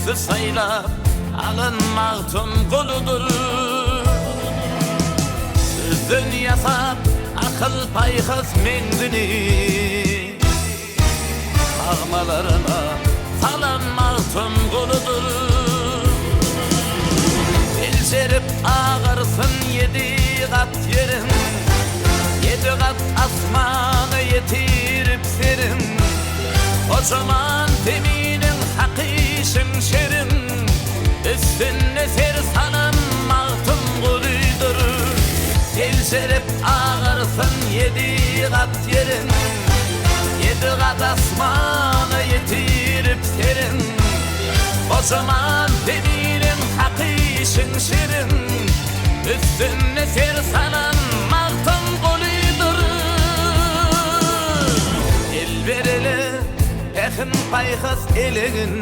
Özü saylap alınmağın kuludur. Sözün yasap akıl payhız mendini, ağmalarına salanmağın kuludur. El serip ağırsın 7 kat yerin, 7 kat asmanı yetirip serin. Kocaman zeminin hakişin şerin, üstüne ser salanmağın kuluydur. El serip ağırsın 7 kat yerin, 7 kat asmanı yetirip serin. Kocaman zeminin hakişin şerin, üstüne ser salanmağın kuluydur. El verele ekin payhas elegin,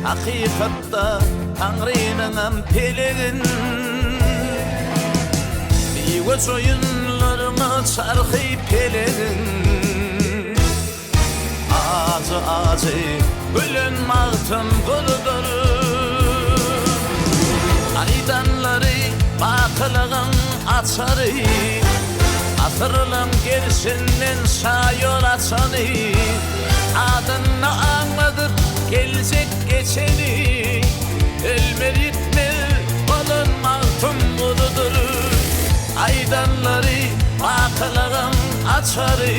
hakikatta Tanrı'nın pelegin. Göz oyunlarına çarkı pelegin, ağzı ölün mağtın kuludur. Aydanları bakılığın açarı, asırlığın gerisinden şayol açanı. Adını anladık gelecek geçeni, ölmer gitmez olun mağtın kuludur. Aydanları bakılığın açarı,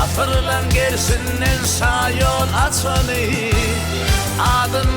asırlan gerisinden şayol açanı. Adın